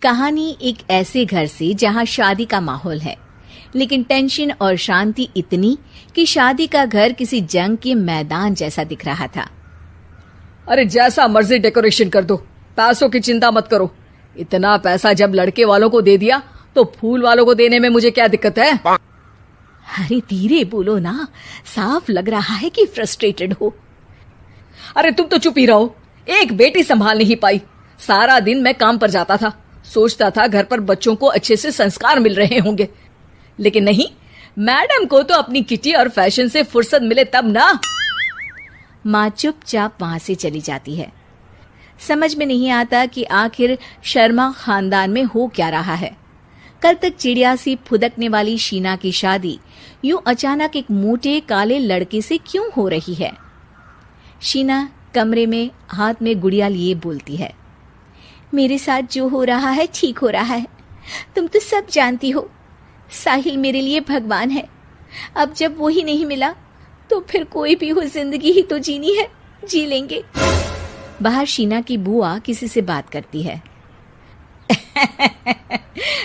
कहानी एक ऐसे घर से जहां शादी का माहौल है, लेकिन टेंशन और शांति इतनी कि शादी का घर किसी जंग के मैदान जैसा दिख रहा था। अरे जैसा मर्जी डेकोरेशन कर दो, पैसों की चिंता मत करो। इतना पैसा जब लड़के वालों को दे दिया तो फूल वालों को देने में मुझे क्या दिक्कत है? अरे धीरे बोलो ना, साफ लग रहा है कि फ्रस्ट्रेटेड हो। अरे तुम तो चुप ही रहो। एक बेटी संभाल नहीं पाई। सारा दिन मैं काम पर जाता था, सोचता था घर पर बच्चों को अच्छे से संस्कार मिल रहे होंगे, लेकिन नहीं, मैडम को तो अपनी किटी और फैशन से फुर्सत मिले तब ना। माँ चुपचाप वहां से चली जाती है। समझ में नहीं आता कि आखिर शर्मा खानदान में हो क्या रहा है। कल तक चिड़िया सी फुदकने वाली शीना की शादी यूं अचानक एक मोटे काले लड़के से क्यों हो रही है? शीना कमरे में हाथ में गुड़िया लिए बोलती है, मेरे साथ जो हो रहा है ठीक हो रहा है। तुम तो सब जानती हो, साहिल मेरे लिए भगवान है। अब जब वो ही नहीं मिला तो फिर कोई भी हो, जिंदगी ही तो जीनी है, जी लेंगे। बाहर शीना की बुआ किसी से बात करती है।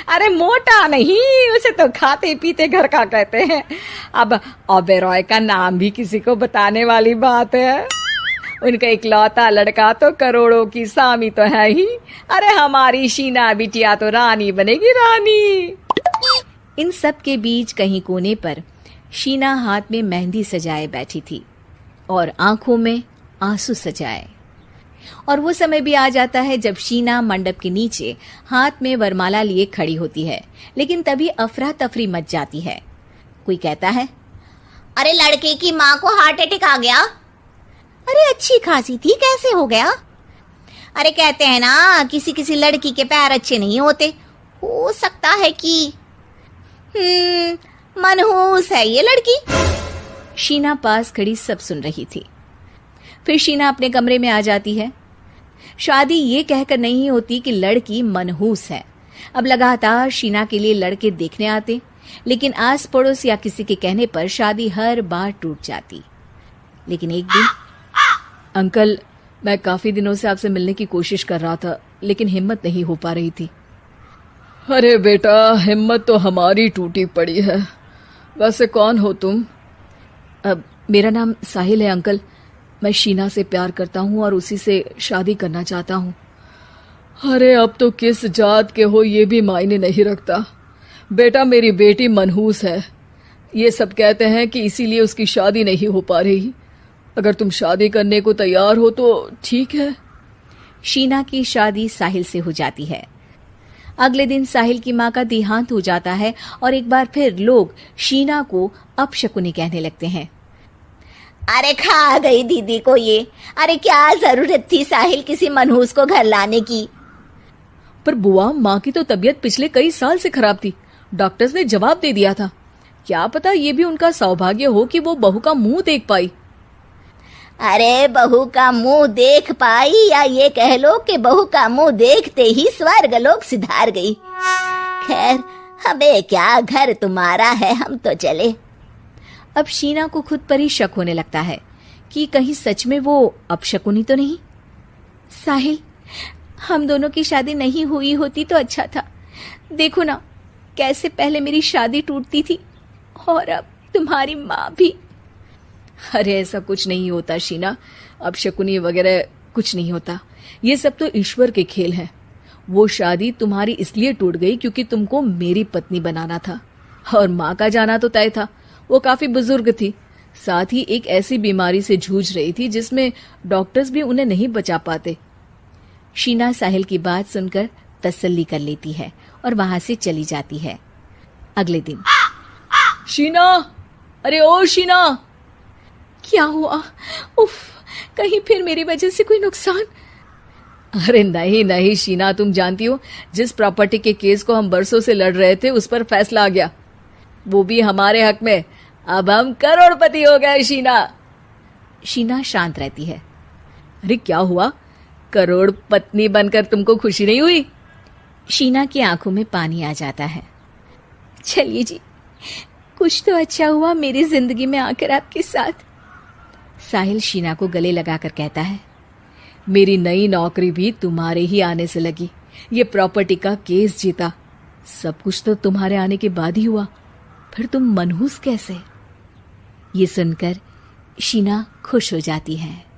अरे मोटा नहीं, उसे तो खाते पीते घर का कहते हैं। अब ओबेरॉय का नाम भी किसी को बताने वाली बात है। उनका इकलौता लड़का तो करोड़ों की सामी तो है ही। अरे हमारी शीना बिटिया तो रानी बनेगी, रानी। इन सब के बीच कहीं कोने पर शीना हाथ में मेहंदी सजाए बैठी थी और आंखों में आंसू सजाए। और वो समय भी आ जाता है जब शीना मंडप के नीचे हाथ में वरमाला लिए खड़ी होती है, लेकिन तभी अफरा तफरी मच जाती है। कोई कहता है, अरे लड़के की माँ को हार्ट अटैक आ गया। अरे अच्छी खासी थी, कैसे हो गया? अरे कहते हैं ना, किसी किसी लड़की के पैर अच्छे नहीं होते, हो सकता है कि मनहूस है ये लड़की। शीना पास खड़ी सब सुन रही थी। फिर शीना अपने कमरे में आ जाती है। शादी ये कहकर नहीं होती कि लड़की मनहूस है। अब लगातार शीना के लिए लड़के देखने आते, लेकिन आस पड़ोस या किसी के कहने पर शादी हर बार टूट जाती। लेकिन एक दिन, अंकल, मैं काफी दिनों से आपसे मिलने की कोशिश कर रहा था, लेकिन हिम्मत नहीं हो पा रही थी। अरे बेटा, हिम्मत तो हमारी टूटी पड़ी है। वैसे कौन हो तुम? मेरा नाम साहिल है अंकल। मैं शीना से प्यार करता हूँ और उसी से शादी करना चाहता हूँ। अरे अब तो किस जात के हो ये भी मायने नहीं रखता। बेटा, मेरी बेटी मनहूस है। ये सब कहते हैं कि इसीलिए उसकी शादी नहीं हो पा रही। अगर तुम शादी करने को तैयार हो तो ठीक है। शीना की शादी साहिल से हो जाती है। अगले दिन साहिल की माँ का देहांत हो जाता है और एक बार फिर लोग शीना को अपशकुनी कहने लगते हैं। अरे खा गई दीदी को ये। अरे क्या जरूरत थी साहिल किसी मनहूस को घर लाने की? पर बुआ, माँ की तो तबीयत पिछले कई साल से खराब थी। डॉक्टर्स ने जवाब दे दिया था। क्या पता ये भी उनका सौभाग्य हो कि वो बहू का मुंह देख पाई। अरे बहू का मुंह देख पाई, या ये कह लो कि बहू का मुंह देखते ही स्वर्ग लोक सिधार गई। खैर, हमें क्या, घर तुम्हारा है, हम तो चले। अब शीना को खुद पर ही शक होने लगता है कि कहीं सच में वो अपशकुनी तो नहीं। साहिल, हम दोनों की शादी नहीं हुई होती तो अच्छा था। देखो ना, कैसे पहले मेरी शादी टूटती थी और अब तुम्हारी माँ भी। अरे ऐसा कुछ नहीं होता शीना, अपशकुनी वगैरह कुछ नहीं होता। ये सब तो ईश्वर के खेल हैं। वो शादी तुम्हारी इसलिए टूट गई क्योंकि तुमको मेरी पत्नी बनाना था, और माँ का जाना तो तय था। वो काफी बुजुर्ग थी, साथ ही एक ऐसी बीमारी से जूझ रही थी जिसमें डॉक्टर्स भी उन्हें नहीं बचा पाते। शीना साहिल की बात सुनकर तसल्ली कर लेती है और वहां से चली जाती है। अगले दिन, शीना, अरे ओ शीना। क्या हुआ? उफ, कहीं फिर मेरी वजह से कोई नुकसान? अरे नहीं नहीं शीना, तुम जानती हो, जिस प्रॉपर्टी के केस को हम बरसों से लड़ रहे थे उस पर फैसला आ गया, वो भी हमारे हक में। अब हम करोड़पति हो गए शीना। शीना शांत रहती है। अरे क्या हुआ? करोड़ पत्नी बनकर तुमको खुशी नहीं हुई? शीना की आंखों में पानी आ जाता है। चलिए जी, कुछ तो अच्छा हुआ मेरी जिंदगी में आकर आपके साथ। साहिल शीना को गले लगाकर कहता है, मेरी नई नौकरी भी तुम्हारे ही आने से लगी। ये प्रॉपर्टी का केस जीता। सब कुछ तो तुम्हारे आने के बाद ही हुआ, फिर तुम मनहूस कैसे? ये सुनकर शीना खुश हो जाती है।